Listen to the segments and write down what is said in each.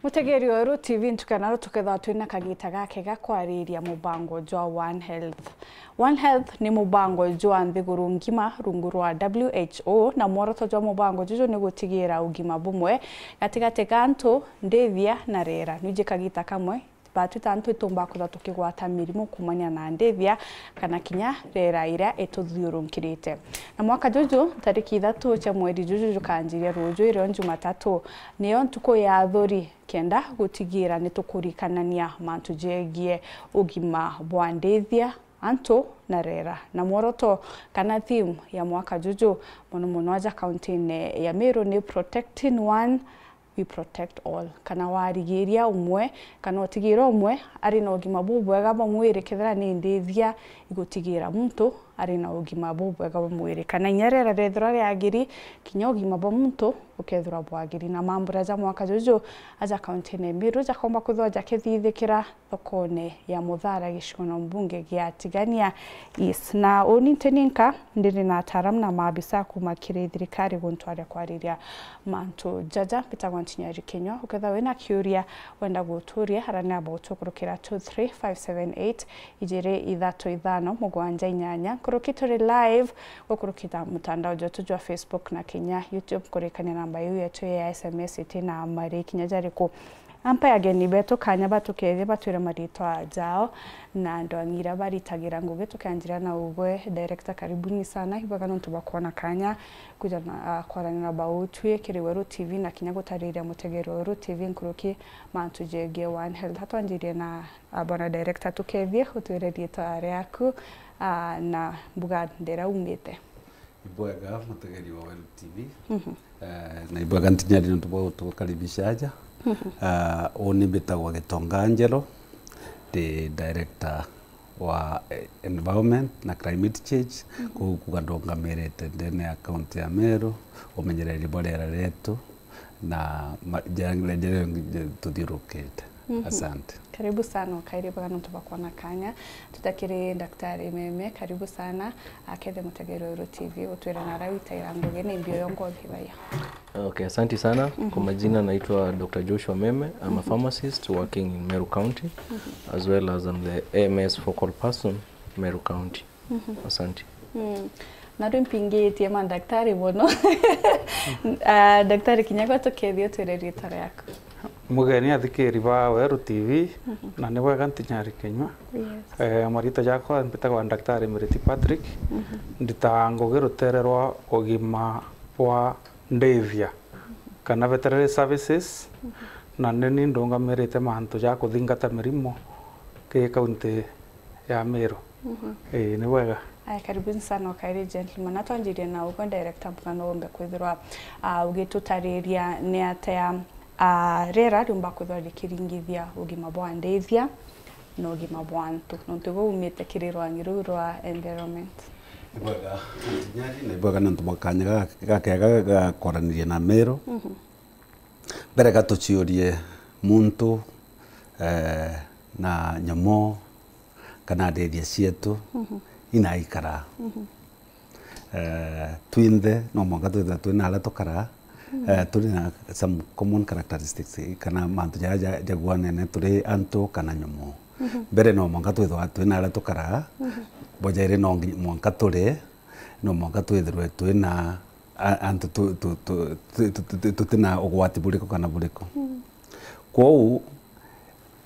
Mutegeri wa Ru TV ntukanaro tuketha twina kagita gake gakwariria mubango jwa One Health. One Health ni mubango jwa nthiguru ngima rungu rwa WHO na mworoto jwa mubango juju ni gutigira ugima bumwe gatigate kantu ndethia na rera nuje kagita kamwe batu tantu itumba kutha tukigwata mirimu kumania na ndethia kana kinya rera ira etuthiurunkirite na mwaka juju tariki 3 cha mweri juju kanjiria ruju iro Jumatatu niyo ntuko ya thori kenda gutigira nitukurikanania mantu jegie ugima bwa ndethia anto na rera na mworoto kana theme ya mwaka juju muno aja county ya Meru ni protecting one we protect all kana warigiria umwe kana otigira umwe ari na ugima bubwega bamwire kethera ni ndethia igutigira muntu ari na ugima bubwega bamwire kana nyerera rethra yagiri kinya ugima bwa muntu ukethura bwagiri na mambura ja mwaka juju aja county ne Meru ja komba kuthoja kethithikira thokone ya Muthara gicikono mbunge gia Tigania East na oniteninka ndiri na ataram na maabisa kuma kire thirikari guntwara kwariria mantu jaja pitagwantinyari Kenya uketha wena curia wenda guturia harana about kurukira 23578 ijire ithatu ithano mugwanja inyanya kurukitore live gukurukita mutandao jotu jwa Facebook na Kenya YouTube kurekania namba yetu ya SMS itina mari kinya jariko ampa ageni beto kanya batukeze batwira maritwa jao na ndwangira baritagira nguge tukanjira na ugwe director karibuni sana hibaga nontu bakwana kanya kuja na kwarana na bautwe kiri Ru TV na kinya gutariria mutegero Ru TV nkuruki mantu jege One Health hatwanjirie na abona director tukethie utwirerie tare yaku na mbuga ndera umite ibwaga mutegeri wa Ru TV na ibwaga ntinyari ntubo tukaribishaja oni betagwa Gitonga Angelo the director wa environment na climate change kugandonga merete ndene account ya Meru umenyereri borera letu na jangile tudirukete asante. Karibu sana karibu kana tubakwana kanya tutakire daktari Meme karibu sana akethe mutegero Ru TV utwira na rawita irango gene mbio yongo bibaya. Okay, asante sana. Kwa majina naitwa Dr. Joshua Meme. I'm a pharmacist working in Meru County as well as I'm the AMS focal person Meru County. Asante. Naro mpingeti ama daktari bono. Daktari kinyago tukethio twererie tare yako. Mugeni athikiri ba Ru TV na ne wega ntinyari Kenya. Marita jako mpitagwa daktari Miriti Patrick. Nditango girutererwa ugima wa ndethia kana veterinary services na nini ndonga merete mantu ja kuthingata mirimo ke kaunti ya Meru. Ni wega. Karibuni sana kairi gentleman atwanjirie na uko director mpano ombe kwithirwa ugitutariria ne atea rera rumba kwithwa kiringithia ugima bwa ndethia no ugima bwa ntu ntugo umite kirirwa ngiru rwa environment. Ibwaga nyari na ibwaga nantu bakanya gakega koranirie na Meru bere gatuciorie muntu na nyamo kana ndethia cietu inaikara twinthe no mwanga twitha twina ala tukara turi na some common characteristics kana mantu jaguane ne turi antu kana nyamo bere no mwanga twitha twina ala tukara bojere no mwanga turi no mwanga twithirwe twina antu tutina ugwati buriko kana buriko kwou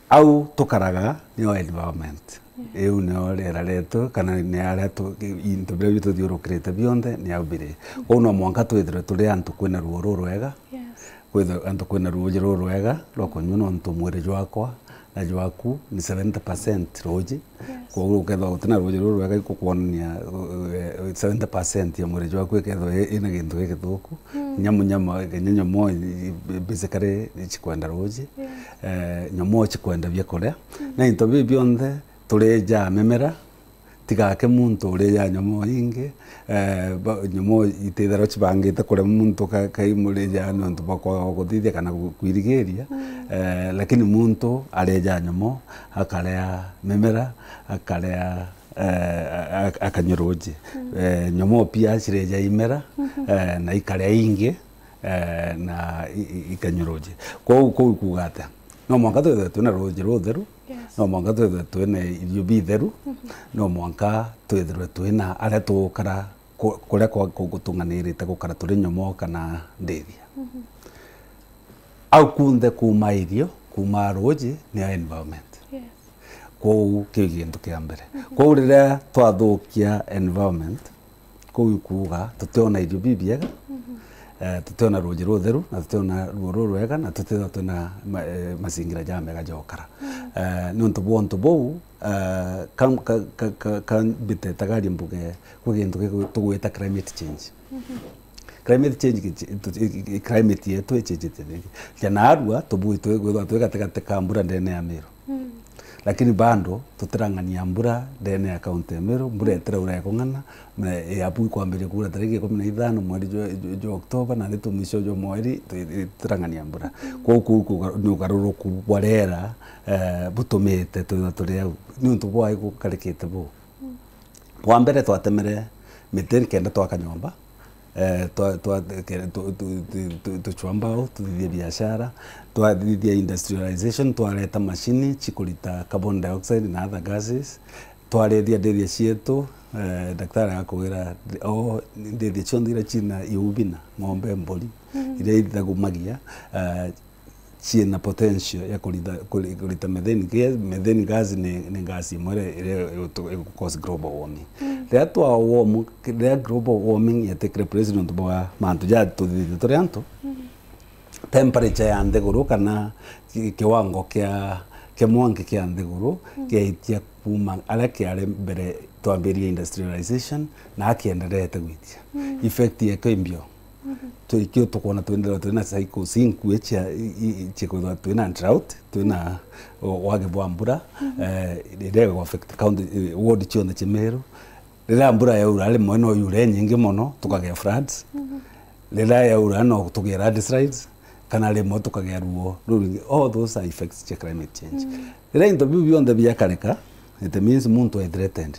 au tukaraga ni environment eu ne rera letu kana ne ara tu into bile tu diurukirite bionde ni aubire ono mwanga twithirwe turi antu kwina ruo rwega kwitha antu kwina ruo rwega roko nyuno ntu mwire jwakwa na jwaku ni 70% roji kwa hiyo uketha utina ruo rwega ikukuonia 70% ya mwire jwaku iketha ina gintu githuku nyama nyamo basically chikwenda roji nyamo chikwenda byakorea na into bionthe tureja memera tigake muntu ureja nyamo ingi nyamo itethera chibangite kure muntu kai mureja nontu bakwa guthithia kana kwirigeria lakini muntu areja nyamo akarea memera akarea akanyoroje nyamo pia cireja imera na ikarea ingi na ikanyoroje ko kugate no mwanka twina roje rotheru no mwanka twina irio bitheru no mwanka twina aria tukara kuria gutunganirite gukara turi nyomo kana ndithia au kunthe kuma irio kuma roje ni environment kou kä gintu kia mbere kou riria twathukia environment kou kuga tutiona irio bibiega tutiona ruji rutheru na tutiona ruo rwega na tutiona twina mazingira ja mega jokara nuntu bontu bou kan bitetagaria mbuge ku gintu tugwita climate change climate change climate yetu echejete jana arua tubui twegate kambura ndene ya Meru lakini bando tutirangania mbura ndene ya kaunti ya Meru mbura etera ura yakong'ana apu kwambire kura tariki 15 mweri jo Oktoba na ritu mwisho jo mweri tutirangania mbura ku ni ugaruruku bwarera butumite turi au ni untu bwa igukarikite bu wa mbere twatemere miteri kenda twakanyomba tuchwambao tuthithie biashara twathithia industrialization twareta machini chikulita carbon dioxide na other gases twarethia ndithia cietu daktari akugira ndithia cionthe iria cina iubina ng'ombe mburi iria ithagumagia ciina potential ya kulita methane gas ni gas imwe iria cause global warming rĩa global warming yetekire president bwa mantu ja tuthithie turi antu temperature ya nthiguru kana kiwango kia mwangi kia nthiguru kiaitia kuma aria kiari mbere twambirie industrialization na akienderete gwitia effect yake imbio tukio tukona twina cycle 5 chikuthwa twina drought twina wage bwa mbura iria affect county ward cionthe chimeru rira mbura yaura rimwe no yure nyingi muno tukagea floods rira yaura no tugera landslides kana rimwe tukagea ruo ruringi all those are effects of climate change rira into beyond the biakareka it means muntu is threatened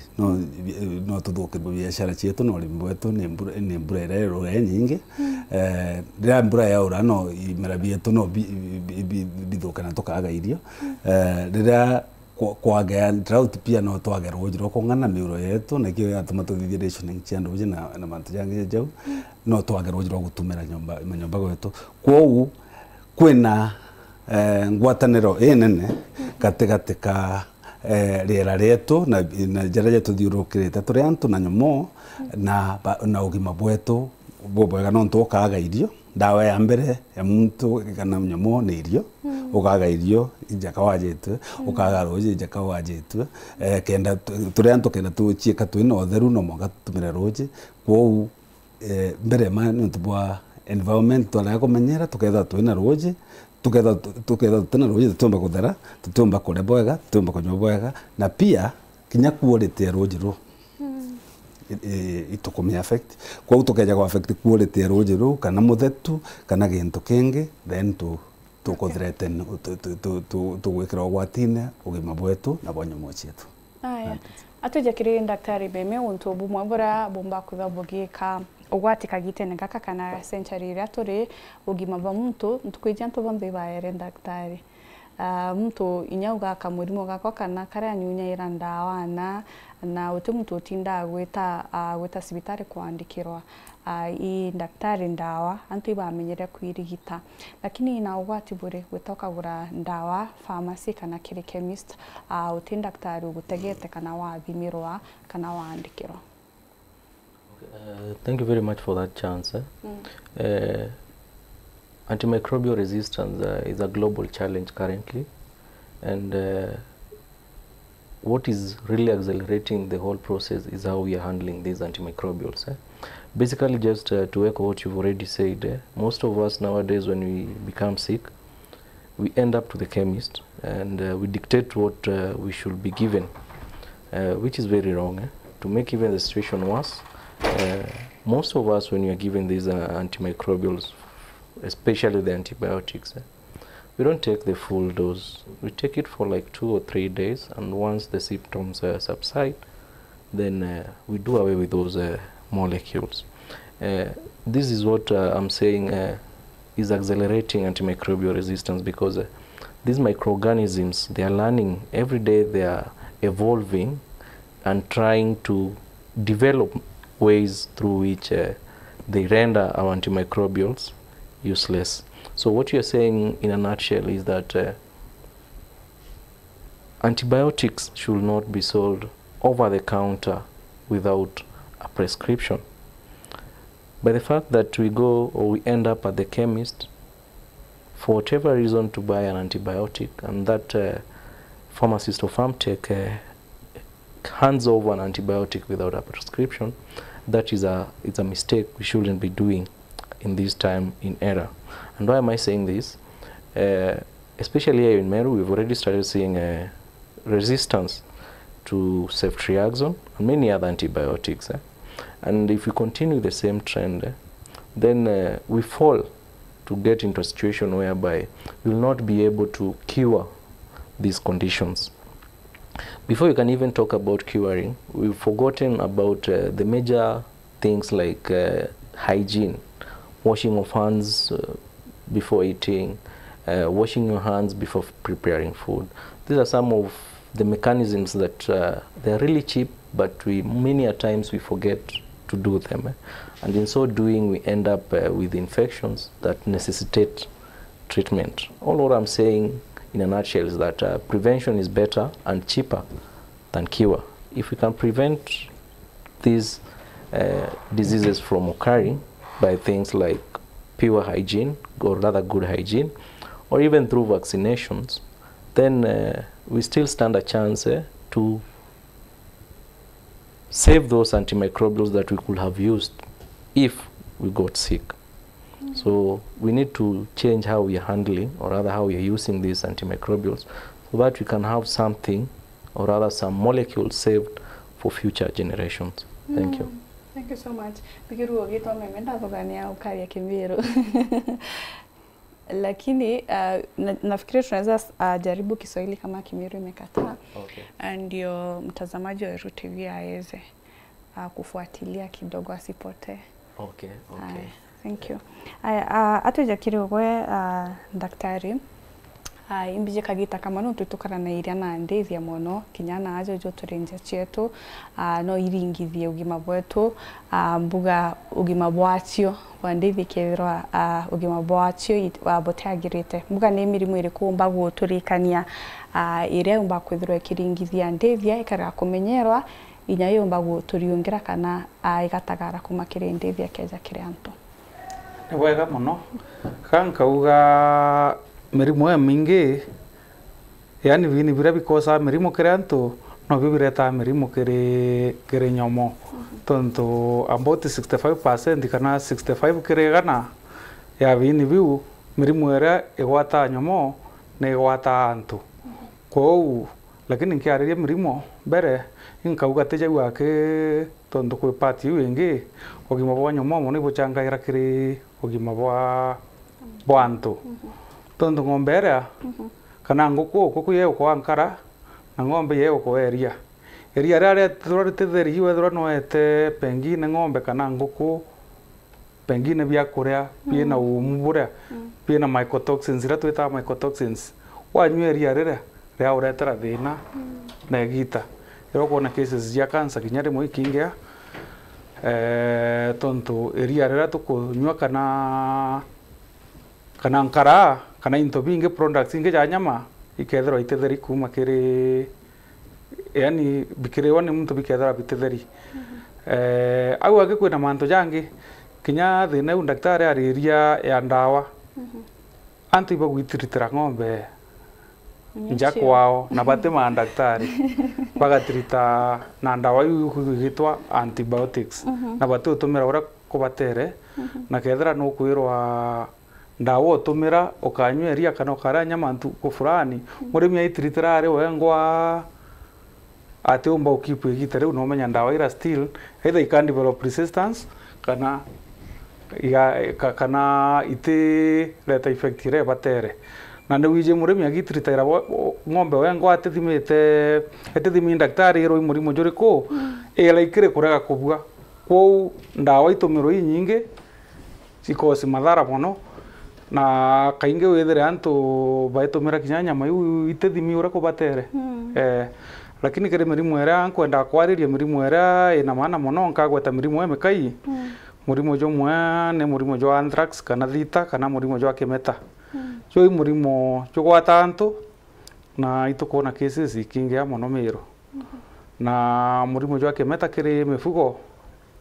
no tuthuke biashara cietu no rimwe wetu ni mbura ira nyingi rira mbura yaura no imera bietu no bithuka na tukaga irio rira kwagea drought pia no twagera rujiro kong'ana miuro yetu na kio yatuma tuthithie rationing cia nduji na mantu jange jau no twagera rujiro gutumira nyomba gwetu kwou kwina ngwataniro nene katigati ka riera rietu na njara yetu thiurukirite turi antu na nyomo na ugima bwetu bwega no tukaga irio dawa ya mbere ya muntu kana nyomo ni irio ukaga irio njaka wajitu ukaga roje njaka wajitu kenda turi antu kenda tuchieka twina otheru no mwanga tumira roje kwou mbere ma nuntu bwa environment twala kumenyera tuketha twina roje tuketha twina roje tutumba kuthera tutumba kure bwega tutumba kunywa bwega na pia kinya quality ya roje ro itukumi affect kwa utokeja kwa affect quality ya roje ro kana muthetu kana gintu kingi then tukuthreaten tugwikira ugwatine ugima bwetu na bonyomo cietu aya atujakiri daktari beme untu bumwe bura bumba kutha bugika ugwati kagitene gaka kana century ria turi ugima bwa muntu ntukwijia ntu bonthe baere daktari mtu inyauga kamurimo gako kana karia nyunyaira ndawa na uti mtu utinda gwita sibitari kuandikirwa i daktari ndawa antu ibamenyere kwirigita lakini ina ugwati bure gwitokagura ndawa pharmacy kana kiri chemist uti daktari ugutegete kana wathimirwa kana waandikirwa. Thank you very much for that chance. Antimicrobial resistance is a global challenge currently, and what is really accelerating the whole process is how we are handling these antimicrobials. Basically, just to echo what you've already said, most of us nowadays when we become sick, we end up to the chemist and we dictate what we should be given, which is very wrong. To make even the situation worse, most of us when we are given these antimicrobials, especially the antibiotics, we don't take the full dose. We take it for like 2 or 3 days, and once the symptoms subside, then we do away with those molecules. This is what I'm saying is accelerating antimicrobial resistance, because these microorganisms, they are learning every day, they are evolving and trying to develop ways through which they render our antimicrobials useless. So what you're saying in a nutshell is that antibiotics should not be sold over the counter without a prescription. By the fact that we go or we end up at the chemist for whatever reason to buy an antibiotic, and that pharmacist or farm tech hands over an antibiotic without a prescription, that is it's a mistake we shouldn't be doing in this time in era. And why am I saying this? Especially here in Meru, we've already started seeing resistance to ceftriaxone and many other antibiotics. And if we continue the same trend, then we fall to get into a situation whereby we will not be able to cure these conditions. Before you can even talk about curing, we've forgotten about the major things like hygiene, washing of hands before eating, washing your hands before preparing food. These are some of the mechanisms that they're really cheap, but many a times we forget to do them. And in so doing, we end up with infections that necessitate treatment. All what I'm saying in a nutshell is that prevention is better and cheaper than cure. If we can prevent these diseases from occurring by things like pure hygiene, or rather good hygiene, or even through vaccinations, then we still stand a chance to save those antimicrobials that we could have used if we got sick. So we need to change how we are handling, or rather how we are using these antimicrobials, so that we can have something, or rather some molecules saved for future generations. Thank you. Thank you so much. Bikiru ogito memenda thogania ukari ya Kimiru. Lakini nafikiri tunaweza jaribu Kiswahili kama Kimiru imekataa. Okay. Ndio mtazamaji wa Eru TV aweze kufuatilia kidogo asipotee. Okay, okay. Thank you. Atujakiri gwe daktari. Imbije kagita kama no tutukana na iria na ndethia mono kinyana ajo jo turenje chetu no iringithie ugima bwetu mbuga ugima bwatio wandethi kethirwa ugima bwatio botagirite mbuga ni mirimu iriku mbagu turikania iria mba kwithirwa ikiringithia ndethia ikara kumenyerwa inya yo mbagu turiungira kana igatagara kumakire ndethia keja kire antu ni wega muno kankauga mirimu ya mingi yani vini vira bikosa mirimu kire antu no bibireta mirimu kire nyomo tonto about 65% kana 65 kire gana ya vini biu mirimu era igwata nyomo na igwata antu kou lakini nkiariria mirimu bere inkauga teja wake tonto kwe pati wingi ogima bwa nyomo mo ni buchangaira kire ogima bwa antu tonto ng'ombe era kana nguku ye ko ankara na ng'ombe ye ko eria rare turarite hiwe no pengine ng'ombe kana nguku pengine bya kuria bina umubura bina mycotoxins ira twita mycotoxins wanywe eria rere ria uretera thina na gita ero kona cases ya cancer kinyare mo ikingia tonto eria rere tukunywa kana nkara kana into binge products inge ja nyama ikethera itetheri kuma kiri yani bikire wone muntu bikethera bitetheri au age kwina manto jangi kinya thina u daktari ariria ya ndawa antu iba gwitiritira ng'ombe nja kwao na bate ma daktari bagatirita na ndawa yu kugitwa antibiotics na bate utumira ura kubatere na kethera no kwirwa ndawo utumira ukanyweria kana ukaranya mantu ko fulani murimi aitiritira ari wengwa ate umba ukipu igitare no menya ndawa ira still either it can develop resistance kana kana ite leta effect ire batere na ndu wije murimi agitirita ng'ombe wengwa atithimi daktari iro murimo jori ko ela ikire kurega kubua ko ndawa itumiro nyingi cikosi madhara mono na kainge wethere antu baetumira kinya nyama iu itethimi uria kubatere lakini kiri mirimu ira nkwenda kwariria mirimu ira ina maana muno nkagweta mirimu emikai murimo jomwe ni murimo jwa anthrax kana thita kana murimo jwa kimeta jo i murimo jogwata antu na itukona cases ikingia muno miro na murimo jwa kimeta kiri mifugo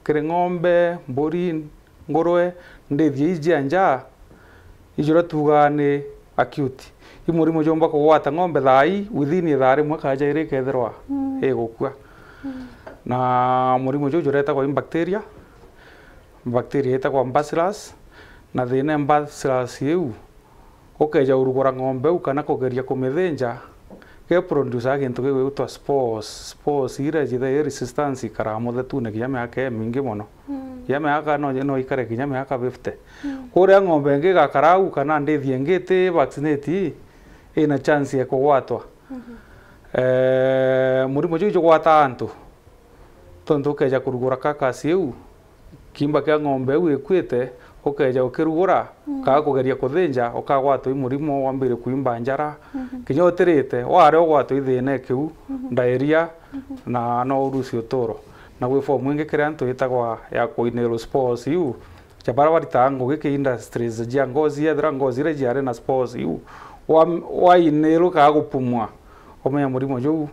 kiri ng'ombe mburi ngurwe ndithie ijia nja ijura tuga ni acute i murimo jomba kugwata ng'ombe thai within ithaa rimwe kaja iri ketherwa igukua na murimo jo juretagwa bacteria itagwa bacillus na thina bacillus iu ukeja urugura ng'ombe u kana kugeria kumithinja ke produce gintu gigwitwa spores ira jithe resistance ikara muthetune kinya miaka mingi muno ya miaka no ikare kinya miaka 50 kuria ng'ombe ngi gakarau kana ndithie ngiti vaccinate ina chance ya kugwatwa murimo jo gwata antu tondu ukeja kurugura kakasi iu kimba kia ng'ombe u ikwite ukeja ukirugura kaga kugeria kuthinja ukagwatwa murimo wambire kuimba njara kinya utirite ware ugwatwa ithine kiu diarrhea na no urusi uturo na gwi form ingi kire antu itagwa ya coineal spores iu chabara warita ngugi ki industries jia ngozi ethra ngozi ire jiare na spores iu wa inelo kaga gupumwa omenya murimo jo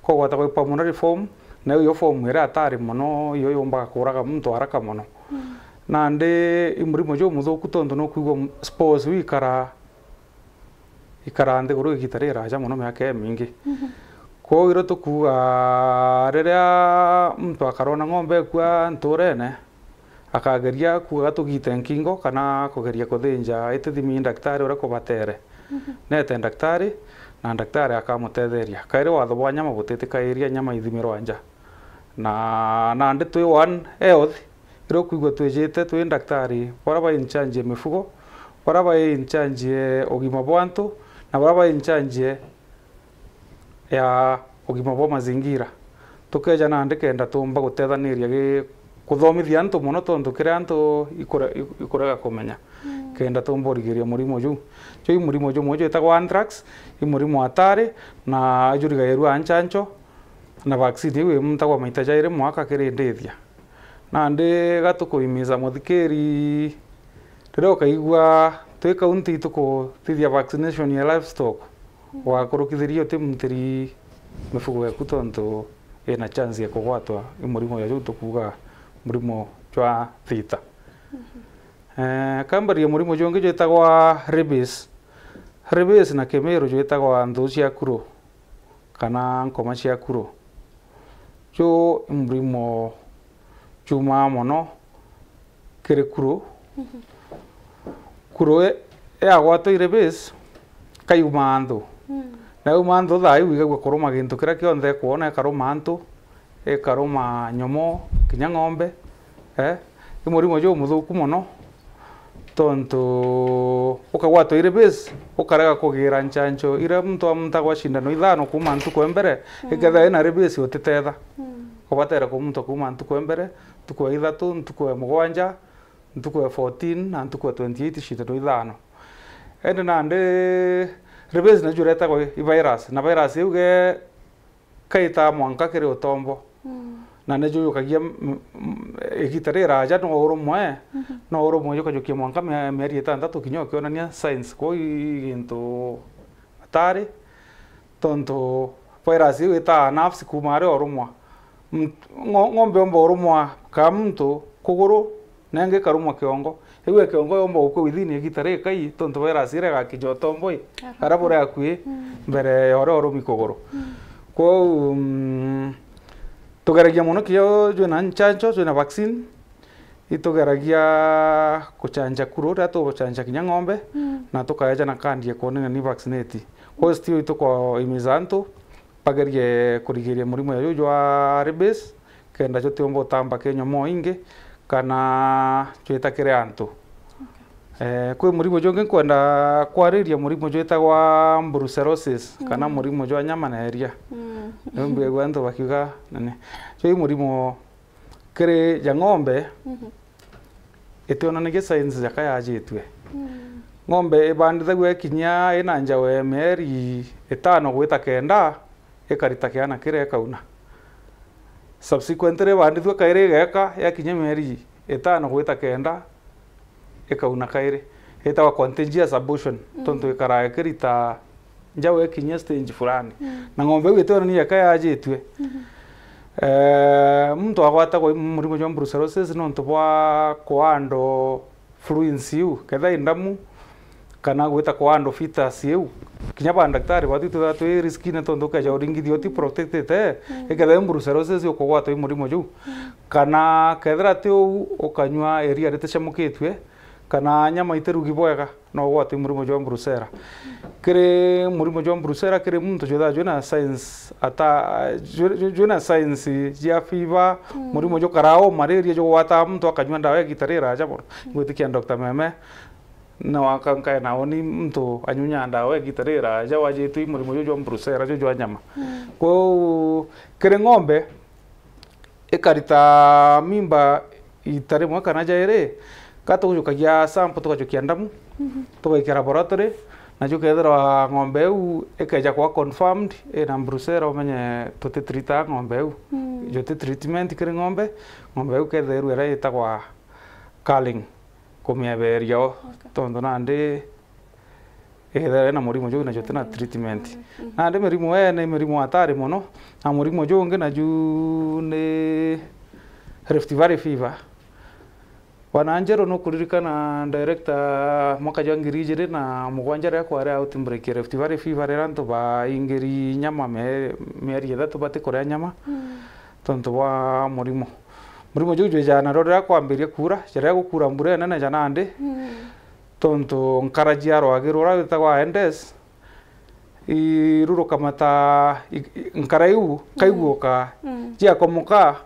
kogwata gwi pulmonary form na yo form ira atari muno yo yomba kuraga muntu haraka muno na ndi imurimo jo muthuku tondu no kuigwa spores ikara ndi guru igitare raja muno miaka mingi ko iro tukuga riria muntu akarona ng'ombe kwa nturene akageria kuga tugite nkingo kana kugeria kuthinja itithimi daktari uria kubatere nete daktari na daktari akamutetheria kaire watho bwa nyama butitikairia nyama ithimirwa nja na ndi twi one health iro kuigwa twijite twi daktari bara ba in charge mifugo bara ba in charge ogima bwantu na bara ba in charge ya ogima bwa mazingira tukeja na ndikenda tumba gutethaniria gi kuthomithia antu muno tondu kire antu ikurega kumenya kenda tumborigiria murimo ju i murimo ju mojo itagwa anthrax i murimo atari na ajurigairwa anchancho na vaccine iwe mtagwa maita jaire mwaka kire ndithia na ndi gatukuimiza muthikiri rero kaigwa twi kaunti tukutithia vaccination ya livestock wa kurukithirio timutiri mifugo yaku tondu ina chance ya kugwatwa i murimo ya ju tukuga murimo jwa thita kambaria murimo jonge jetagwa rabies na kemero jetagwa nthu cia kuro kana nkoma cia kuro jo murimo chuma mono kire kuro agwatwa rabies kaiuma nthu na uma nthu thai wigagwa kuruma gintu kira kionthe kuona karuma antu karuma nyomo kinya ng'ombe i murimo jo muthuku muno tondu ukagwatwa rabies ukarega kugira nchancho ira muntu amtagwa shindano ithano kuma ntuku mbere igetha ina rabies utitetha kubatera ku muntu kuma ntuku mbere ntuku ithatu ntuku mugwanja ntuku 14 na ntuku 28 shindano ithano ende na ndi rabies na jureta go virus na virus iuge kaita mwanka kire utombo na nejo kagia igitare raja no urumwe no urumwe yokajukia mwanka meri etandatu kinyo kionania science ko gintu atari tonto virus ita nafsi kumare urumwa ng'ombe omba urumwa kamtu kuguru nenge karumwa kiongo ewe kiongo omba uko within igitare kai tonto virus ire gakijotomboi arabure akui mbere yore urumi kuguru ko tugeragia muno kio jona nchancho jona vaccine itugeragia kuchanja kuro rato kuchanja kinya ng'ombe na tukaja na kandi kuonana ni vaccinate ko stio ituko imizanto pagerie kurigiria murimo ya jwa rabies kenda jote ombo tamba kenyo mo inge kana twetakire antu kwe murimo jonge kwenda kwariria murimo jetagwa brucellosis kana murimo jwa nyama na heria mbe gwanto bakiga nane cyo murimo kere ya ng'ombe etonanagia signs yakayajitwe ng'ombe ibandithagua ikinya ina njawe meri 5 gwita 9 ikarita kiana kire kauna subsequently bandithua kaire geka yakinya meri 5 gwita 9 ikauna kaire itawa contagious abortion tonto ikara kirita njawe ikinya stage fulani na ng'ombe witwe ni yakayajitwe muntu agwata kwa murimo jwa brucellosis no ntobwa kwando fluids yu ketha indamu kana gwita kwando fetus yu kinya ba daktari batitu that we risk ne tondo ka jawringithio ti protected eketha brucellosis yo kugwata murimo juu kana kethra ti ukanywa area ritacamukitwe kana nyama iterugi bwega no gwata murimo jwa brucella kire murimo jwa brucella kire muntu jotha jona science ata jona science ya fever murimo jo karao malaria jo gwata muntu akanywa ndawa gitarira ajabo gwitikia Dr. Meme na wakanka na oni muntu anyunya ndawa gitarira aja wajitu murimo jo jwa brucella jo nyama ko kire ng'ombe ikarita mimba itare mwaka na jaire kato jukagia sample tukajukia ndamu tukaikira laboratory na jukethera ng'ombe u ikeja kwa confirmed na brucella umenye tutitreata ng'ombe u jote treatment kire ng'ombe u ketheru era itagwa culling kumieberio tondo nande ethera na murimo jo na jote na treatment nande murimo ene murimo atari muno na murimo jo nge na ju ne Rift Valley fever wananjero no kuririkana director mwaka jwa ngiri na mugwanjara kwa area outbreak Rift Valley fever ranto ba ingeri nyama meri ethatu bate korea nyama tonto wa murimo juju jana rora kwambiria kura jara gukura mbure na jana ande tonto nkarajia ro agirora bitagwa endes iruro kamata nkaraiu kaiguoka jia komuka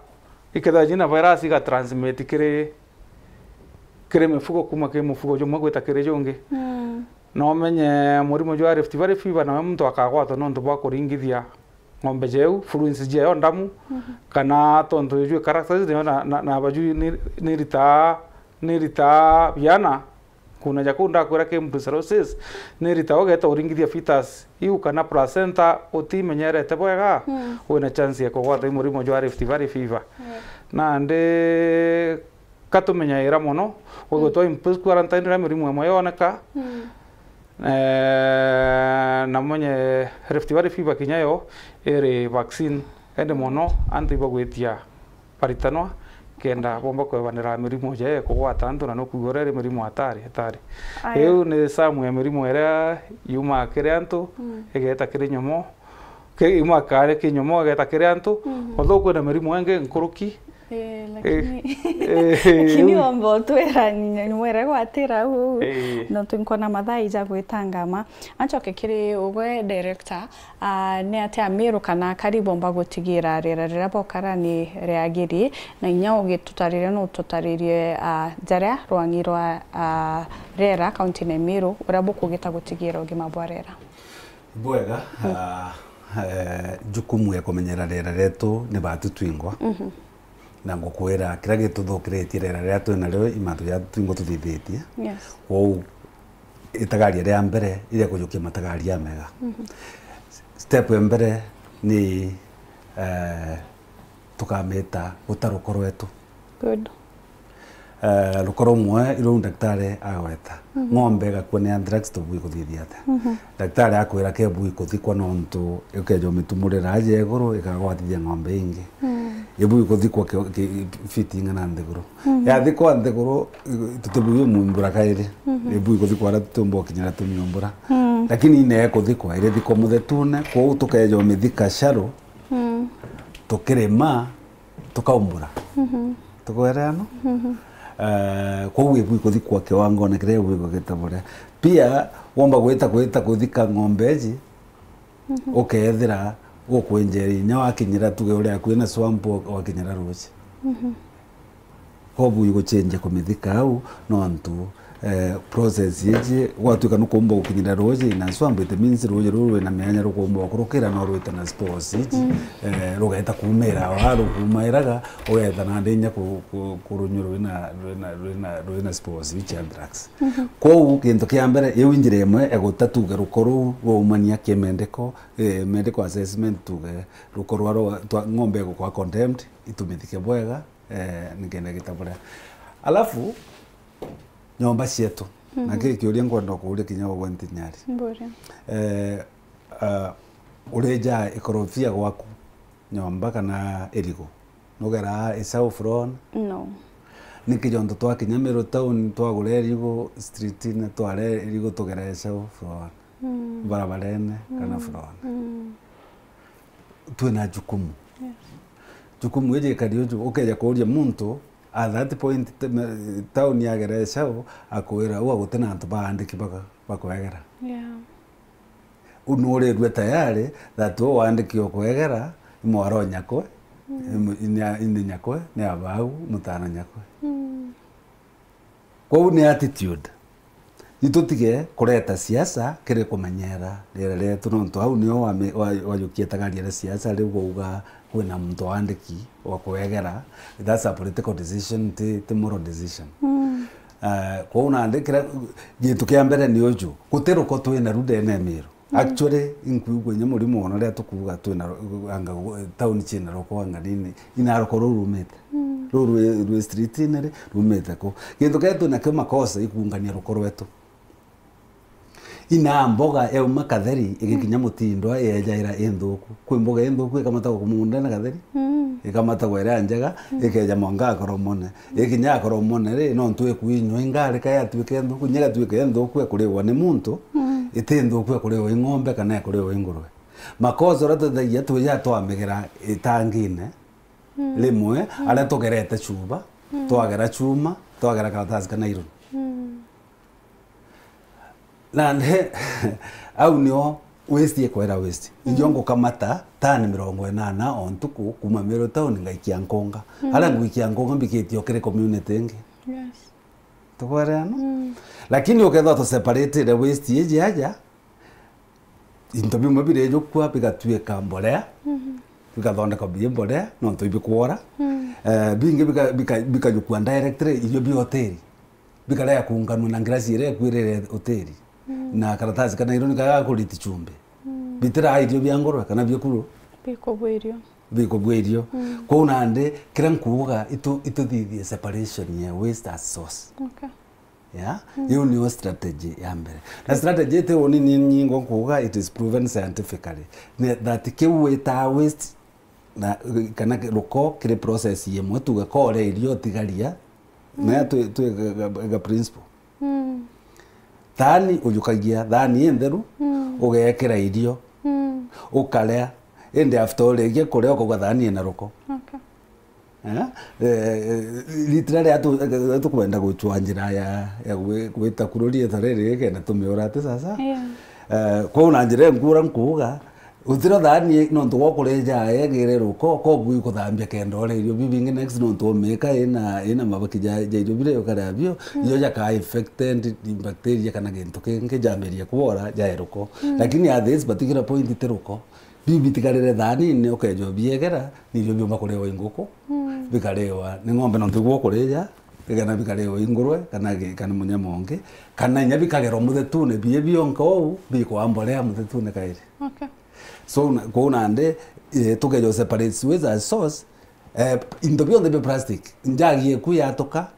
iketha jina virus ga transmit kire mifugo kuma ke mufugo jo magweta kire jonge no menye murimo jwa Rift Valley fever na muntu akagwata no ndo bakuringithia ng'ombe jeu fluids jeo ndamu kana tonto jo characters na baju ni rita biana kuna jakunda kwera ke brucellosis ni rita ogeta uringithia fetus iu kana placenta utimenyerete bwega wina chance ya kugwata murimo jwa Rift Valley fever na nde katumenya ira muno ugotwa impulse quarantine ra murimo mwe yoneka na mwenye Rift Valley fever kinyayo ere vaccine ende muno antibagwetia paritanwa kenda bomba kwebanira mirimo je kugwata antu na no kugorere mirimo atari eu ne samu ya mirimo era yuma kire antu egeta kire nyomo ke yuma kare ke nyomo egeta kire antu odoko na mirimo enge nkuruki lakini ombo twera ni mwere gwatira u no tunkona mathai ja gwitangama anchoke kiri ugwe director ne ate amiru kana karibu mba gutigira rera bokara ni reagiri na inya ugitutarire no tutaririe jara rwangirwa rera county ne miru urabo kugita gutigira ugima bwarera bwega jukumu ya kumenyera rera retu ne batu twingwa na ngokwera kira gituthukiretie rera ria twina rio imatu ya twingo tuthithitie ou itagari ria mbere ile kujukia matagari ya mega step ya mbere ni tukameta utarukoro wetu good rukoro mwe iro daktari agweta ng'ombe gakwa ni anthrax to bui kuthithia ate daktari akwira ke bui kuthikwa no ntu ukejo mitumurira aje iguru ikagwatithia ng'ombe ingi ibui kuthikwa fitting na ndeguru ya thikwa ndeguru tutubuye mumbura kairi ibui kuthikwa ra tutumbo kinyira tumiombura lakini ine kuthikwa ile thikwa muthetune kwa tukejo mithika sharo tukirema tukaumbura tukoerano kwa uwe bui kuthikwa kiwango na kire bui kugitabore pia womba gwita kuthika ng'ombe ji ukethira gukwenjeri nya wakinyira tuge uria kwina swamp wakinyira ruci ko bui guchenja kumithika au no antu process yeje gwatuika no kumba gukinyira roje na swambe te means roje ruru na meanya rukumba kurukira no rwita na sports rugeta kumera wa rukumairaga ogeta na ndenya kurunyuru na sports which are drugs ko kintu kia mbere yew injire imwe egutatuga rukoru gumania kemendeko medical assessment tuge rukoru twa ng'ombe kwa condemned itumithike bwega nigenda gitabura alafu nyomba cietu na kiri kiuria ngwenda kuuria kinya gwenti nyari ureja ikorofia gwaku nyomba kana erigo nugera isau from no nikijondo twa kinyamiro town twagure erigo street na tware erigo tugera isau from barabarene kana from twina jukumu jukumu yeje kadiojo ukeja kuuria muntu at that point town yagera sao akwira uwa gutena antu baandiki bakwegera unore rwe tayari that wo andiki okwegera imwaro nyakwe indi nyakwe ne abau mutana nyakwe kwa ni attitude nitutige kureta siasa kire kumenyera rere tunonto au nio wajukietagaria siasa riu uga kwina muntu andiki wa kwegera that's a political decision the moral decision kwa unaandikira gintu kia mbere ni uju gutero ko twina rude na emiro actually inkuigwe nyamurimo ona ria tukuga twina anga town china roko anga nini ina roko rumete ruru street nere rumete ko gintu kia twina kema kosa ikungania roko rwetu ina mboga e makatheri igikinya mutindo ejaira endhuku kwi mboga endhuku ikamata kumunda na katheri ikamata gwera njega ikeja monga koromone ikinya koromone ri no ntwe kuinywa ingari kaya twike endhuku nyega twike endhuku kuriwa ni muntu itendhuku kuriwa ing'ombe kana kuriwa ingurwe makozo ratothagia tuya twamigera itangine limwe ala togerete chuba twagera chuma twagera karatasi kana iru nande au nio waste ekwera waste njongo kamata tani 80 ontuku kuma mero town ngaikia nkonga ala nguikia nkonga mbiketio kire community ngi tukwarano lakini uketha to separate the waste yeje aja intobi mabire jo kwa bigatweka mbolea bigathondeka mbolea no ntoibi kwora bingi bikajukua directly iyo bi hoteli bikalaya kuunganwa na grasi ire kwirere hoteli na karatasi kana ironi kaga kuriti chumbe bitira idio byangorwa kana byokuru biko bwerio kwa unande kira nkuga ituthithie separation ya waste as source yeah hiyo ni strategy ya mbere na strategy ite oni nyingo nkuga it is proven scientifically that kiweta waste na kana roko kire process yemwe tuga kore irio tigaria na tu ga principle thani ujukagia thani entheru ugekera irio ukalea ende after all kuria ko thani na roko literally atu kwenda guchwanjira ya gwita kururi etharere kenda tumiorate sasa kwa unanjire ngura nkuga uthira thani no ntwo kureja egere ruko ko bui kuthambia kenda ore irio bibingi next no ntwo meka ina mabaki ja irio bire ukarabio iyo ja ka infected bacteria kana gintu kingi jamberia kuora ja ruko lakini at this particular point iteruko bibi tikarere thani ne ukejo biegera nirio byo makurewa inguko bikarewa ni ng'ombe no ntwo kureja kana bikarewa ingurwe kana munyamonge kana nya bikagero muthetune biye bionko biko ambolea muthetune kaire so kwa ande tukejo separate waste as source into beyond the plastic njagi kuya toka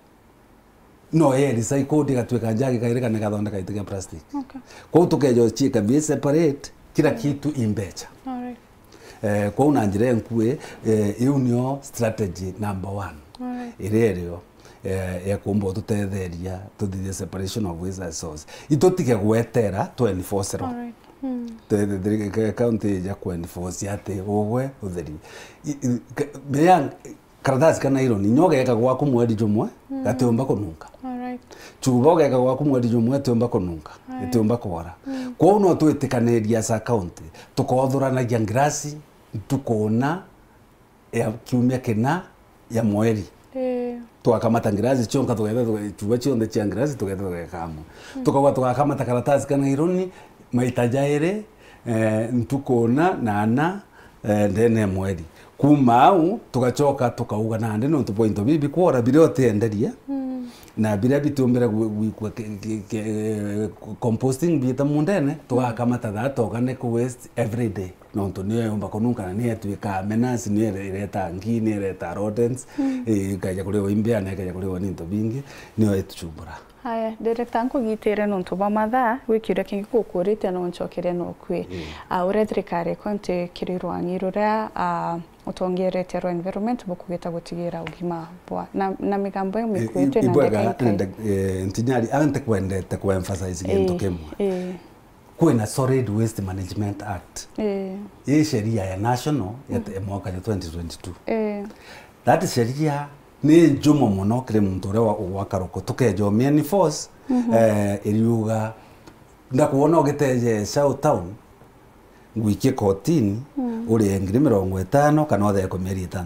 no recycle digatweka njagi kaireka ne gathondeka itiga plastic kwa tukejo chika be separate kila kitu imbecha kwa unanjire nkue iyo nio strategy number 1 irerio ya kumbo tutetheria tuthithie separation of waste as source itotike gwetera 24/7 the county ya kuenforce ate ogwe utheri beyan karatasi kana iro ni nyogeka gwaku mwedi jumwe gatomba kununka chuboga ga gwaku mwedi jumwe tomba kununka itomba kwara kwa uno twitikaneria sa county tukothuranagia grasi tukona ya kiumia kina ya mweri tugakamata ngirazi chonka tugetha chuba chionde chia ngirazi tugetha tugekamwa tukagwa tugakamata karatasi kana ironi maita jaire ntukona nana ndene mweri kuma au tugachoka tukauga nande no tu point bibi kwora bire otenderia na bire bitumbira composting bita mundene tugakamata that organic waste every day no to niyo yomba konunka ni etwika menace ni ireta ngini ireta rodents kaja kulewa imbia na kaja kulewa ninto bingi niyo etuchumbura. Haya, director nkugitire nontu ba mathaa wikire kingi kukurite no nchokere no kwi urethirikari konte kirirwangi ruria utongerete ro environment bukugita gutigira ugima bwa na migambo mikwete na ndeka ntinyari ante kwendete ku emphasize gintu kimwe kwina Solid Waste Management Act hii sheria ya national ya mwaka 2022 that sheria ni jumo muno kire muntu ure wa karoko tukejomia ni force iriuga ndakuona ogiteje South Town ngwikie kotini uri ngiri 50 kana othe ko meri 6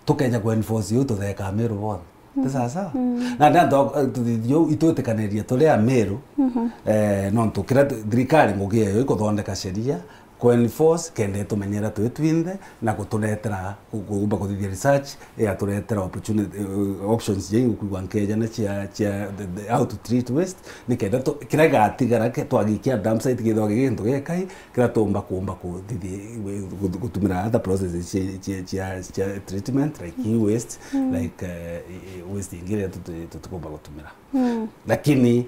tukeja ku enforce yo tutheka meru bothe sasa na ndando yo itutikaniria tule ameru no tukira thirikari ngugie yo ikuthondeka sheria ku enforce kende tumenyera twitwinde na guturetera kugumba kuthithia research ya turetera opportunity options yengu kuigwa nkeja na chia how to treat waste ni kenda kira gatigara ke twagikia dump site githo gintu gekai kira tumba kumba kuthithia gutumira other processes chia treatment like waste like waste ingire tutukumba gutumira lakini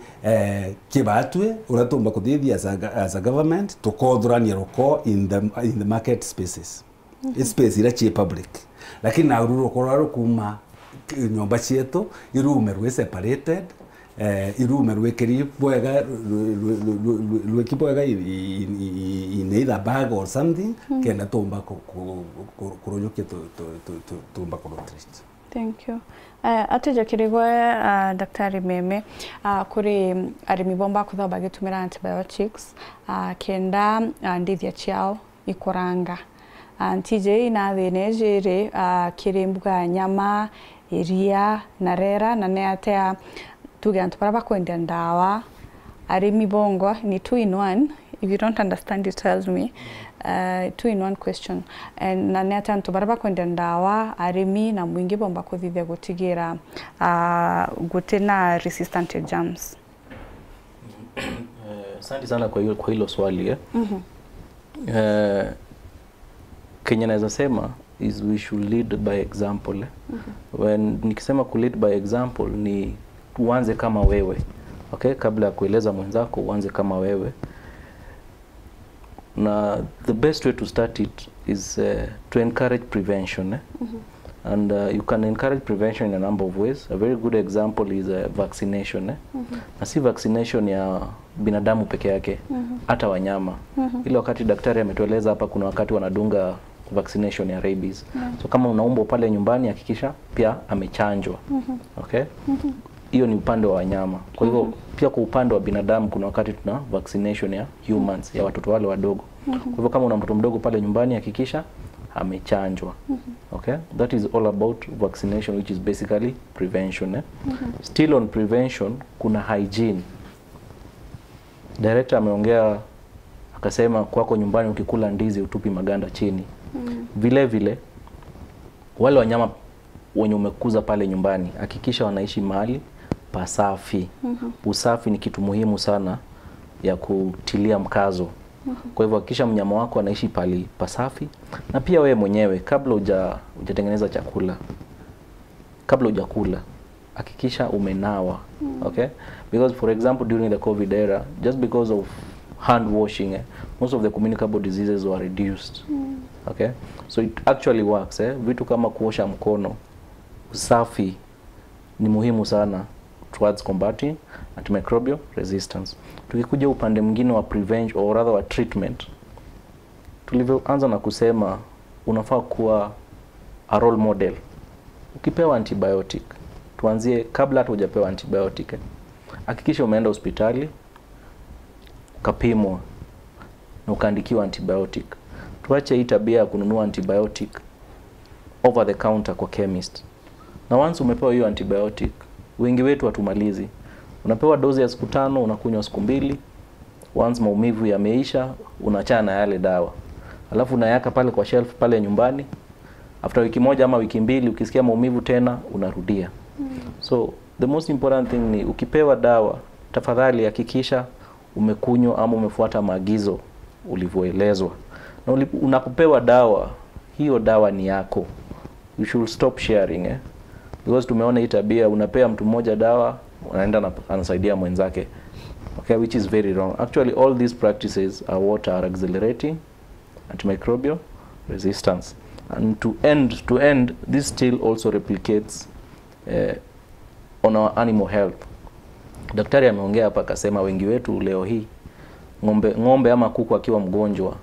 kibatwe uratumba kuthithia as a government tukodhurania roko in the market spaces space ira chi public lakini na ruro koraro kuma nyomba chieto irume rwe separated irume rwe kiri bwega rwe kibwega in either bag or something kenda tomba kuroyoke tomba treat. Thank you. Atija kirigwe Daktari Meme kuri arimi bomba kuthoba gitumira antibiotics kenda ndithia chiao ikoranga TJ na thenejere kirimbuga nyama iria na rera na neatea tuge antipara kwenda ndawa arimi bongo ni 2 in 1. If you don't understand it, tell me. 2 in 1 question. And na neata ntubara kwenda ndawa arimi na mwingi bomba kuthithia gutigira gutena resistant germs. Asante sana kwa hilo swali Kenya naweza sema is we should lead by example. When nikisema ku lead by example ni uanze kama wewe. Okay, kabla ya kueleza mwenzako uanze kama wewe. Na the best way to start it is to encourage prevention and you can encourage prevention in a number of ways. A very good example is vaccination na si vaccination ya binadamu peke yake hata wanyama ile wakati daktari ametueleza hapa kuna wakati wanadunga vaccination ya rabies so kama unaumbo pale nyumbani hakikisha pia amechanjwa okay hiyo ni upande wa wanyama. Kwa hivyo pia kwa upande wa binadamu kuna wakati tuna vaccination ya humans ya watoto wale wadogo. Kwa hivyo kama una mtoto mdogo pale nyumbani hakikisha amechanjwa. Okay? That is all about vaccination which is basically prevention. Still on prevention kuna hygiene. Director ameongea akasema kwako nyumbani ukikula ndizi utupi maganda chini. Vile vile wale wanyama wenye umekuza pale nyumbani hakikisha wanaishi mahali pasafi. Usafi ni kitu muhimu sana ya kutilia mkazo. Kwa hivyo hakikisha mnyama wako anaishi pali pasafi na pia wewe mwenyewe kabla hujatengeneza chakula kabla hujakula hakikisha umenawa. Okay? Because for example during the COVID era just because of hand washing most of the communicable diseases were reduced. Okay? So it actually works vitu kama kuosha mkono usafi ni muhimu sana towards combating antimicrobial resistance. Tukikuja upande mwingine wa prevention or rather wa treatment tulivyoanza na kusema unafaa kuwa a role model. Ukipewa antibiotic tuanzie kabla hata hujapewa antibiotic hakikisha umeenda hospitali ukapimwa na ukaandikiwa antibiotic. Tuache hii tabia ya kununua antibiotic over the counter kwa chemist. Na once umepewa hiyo antibiotic, wengi wetu hatumalizi. Unapewa dozi ya siku 5, unakunywa siku 2. Once maumivu yameisha, unachana yale dawa. Alafu unayaka pale kwa shelf pale nyumbani. After wiki moja ama wiki 2 ukisikia maumivu tena unarudia. So the most important thing ni ukipewa dawa, tafadhali hakikisha umekunywa ama umefuata maagizo ulivyoelezwa. Na unapopewa dawa, hiyo dawa ni yako. You should stop sharing because tumeona hii tabia, unapea mtu mmoja dawa, unaenda na anasaidia mwenzake. Okay, which is very wrong. Actually, all these practices are what are accelerating antimicrobial resistance. And to end, this still also replicates on our animal health. Daktari ameongea hapa akasema wengi wetu leo hii ng'ombe ama kuku akiwa mgonjwa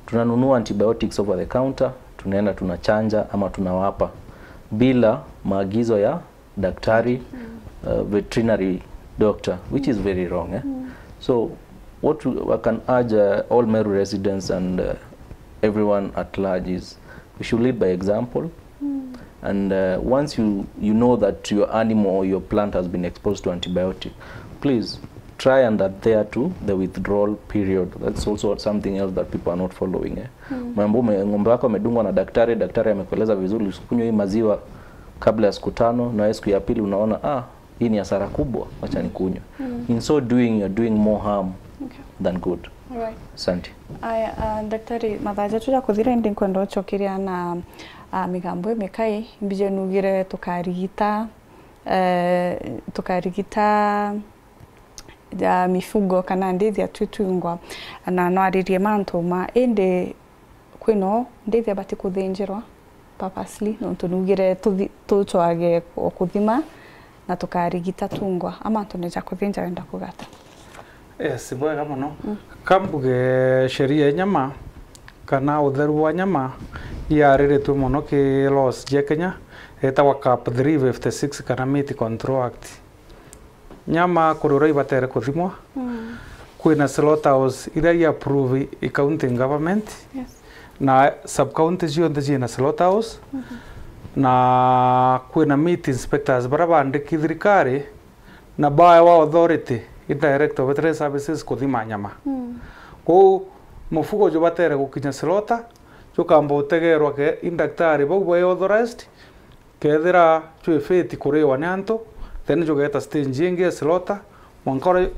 tunanunua antibiotics over the counter, tunaenda tunachanja ama tunawapa bila maagizo ya daktari, veterinary doctor, which is very wrong. So what I can urge all Meru residents and everyone at large is we should lead by example. And once you know that your animal or your plant has been exposed to antibiotic, please try and adhere to the withdrawal period. That's also something else that people are not following. Ng'ombe wako amedungwa na daktari amekueleza vizuri usikunywe hii maziwa kabla ya siku 5, na siku ya pili unaona hii ni hasara kubwa, acha nikunywe. In so doing you're doing more harm than good. Alright. Asante. Daktari mathaja tuja kuthira ndi kwenda chokiria na migambo mekai mbije nugire tukarigita ya mifugo kana ndithia twitungwa na no aririe mantu ma ende kwino ndithia bati kuthinjirwa purposely no tunugire tuchwage kuthima na tukarigita tungwa ama tuneja kuthinja wenda kugata. Yes, bwega muno. Kambuge sheria nyama kana utheru wa nyama yariritu muno ki laws je Kenya etagwa Cap 356 kana Meat Control Act. Nyama kurura ibatere kuthimwa kwina slaughterhouse ira ya approve i county government. Yes. Na sub county cionthe ciina slaughterhouse na kwina meat inspectors barabandiki thirikari na baya wa authority i Director of Veterinary Services kuthima nyama. Ko mufugo jo batere gukinya slaughter jo kamba utegerwa ke indactari bau boy authorized kethira chwe feti kurewa nyanto then jo geta stage ingi slaughter mwankore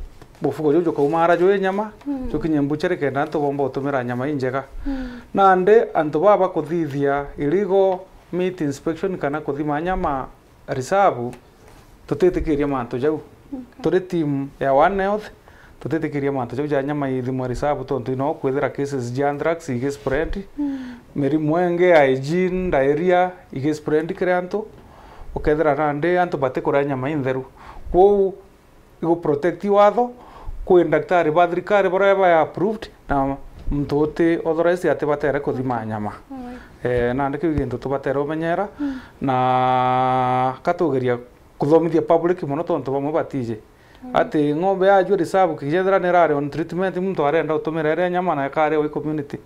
mufugo jo kaumara jo nyama jo kinyembuchere ke nanto bomba utumira nyama injega na ande anto baba kuthithia illegal meat inspection kana kuthima nyama reserve tutetikiria manto jau turi team ya One Health tutetikiria manto jau ja nyama ithimwa reserve tontu no kwethira cases ja anthrax ige spread merimu enge hygiene diarrhea ige spread kiranto ukethira nande anto bate kura nyama intheru ko igo protect watho ko daktari ba thirikari bara approved na mtote authorized ate batere kuthima nyama. Na ndike gintu tubatere umenyera na katugeria kuthomithia public muno tontu bamwe batije ati ng'ombe yaju reserve kijethera nerare on treatment muntu arenda utumira nyama na kare wi community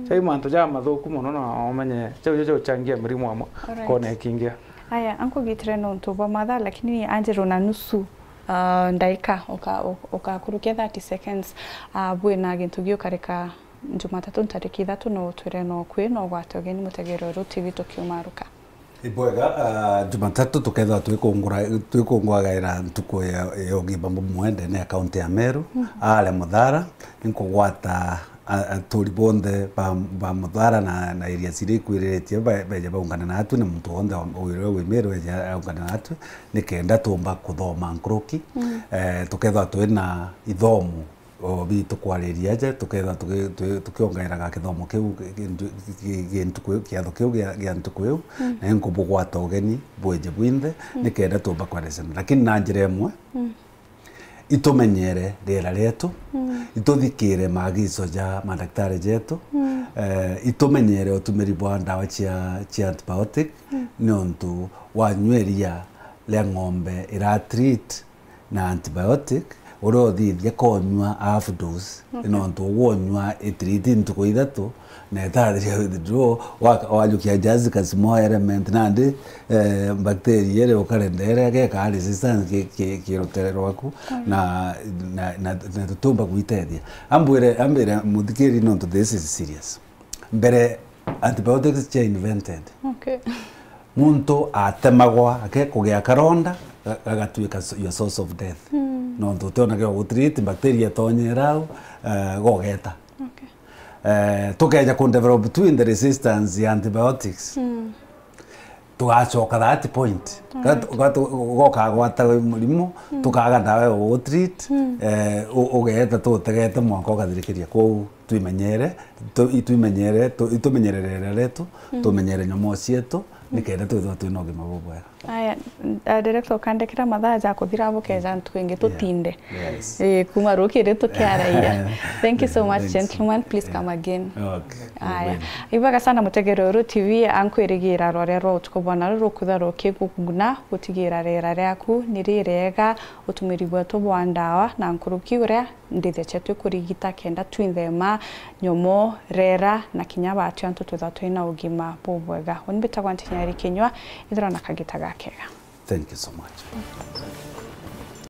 chai manto ja mathuku muno na umenye chau changia mirimu amwe kone kingia. Aya anko gitire no ntuba matha lakini anjero na nusu ndaika ukakurukia 30 seconds bwina gintu giokareka Jumatatu tariki 3 no twire no kwi no gwate ogeni mutegero ru TV tukiumaruka. Ibwega Jumatatu tuketha twikungwagaira ntuko ya ugima mwende ne account ya Meru ale Muthara ninkugwata aturi bonde ba Muthara na iria siri kwiriretie beje baungana natu ni muntu onde uire we Meru beje aungana natu nikenda tumba kuthoma nkroki tuketha twina ithomo bitu kwariria je tuketha tukiongairaga kithomo kiu gintu kiatho kiu gia ntuku iu na nkubugwata ugeni bweje bwinthe nikenda tumba kwaresana lakini na njira imwe itumenyere rira rietu ituthikire maagizo ja madaktari jetu itumenyere utumiri bwa ndawa cia antibiotic nontu wanyweria le ng'ombe ira treat na antibiotic oro thithia konywa half dose no nto wonywa itriti ntuko ithatu na etathia withdraw wajukia Jessica small element nandi bacteria ile ukarendere geka resistance kirotere rwaku na tutumba kuitethia ambire muthikiri no to this is serious mbere antibiotics cha invented muntu atemagwa akekugia karonda agatuika your source of death no tutona ke gutreat bacteria tonyerau gogeta tukeja ku develop between the resistance ya antibiotics tugacoka that point goka gwata murimo tukaga ndawe o treat ugeta tutegete mwako gathirikiria kwa tumenyerere retu tumenyere nyomo cietu nikenda twithwa twina ugima bwega. Aya director kandekira mathaa ja kuthira bukeja twingi tutinde kuma rukire tukiaraia. Thank you so much gentlemen, please come again. Okay. Aya ibaga sana mutegero ru TV ankwirigira rorero tukubona rukutha rukiguguna gutigira rera ryaku nirirega utumiri bwetu bwa ndawa na nkuruki uria ndithe chetu kurigita kenda twinthema nyomo rera na kinya batyo antu twitha twina ugima bwega. Onbita kwantinyari kinywa ithira na kagita gakega. Thank you so much.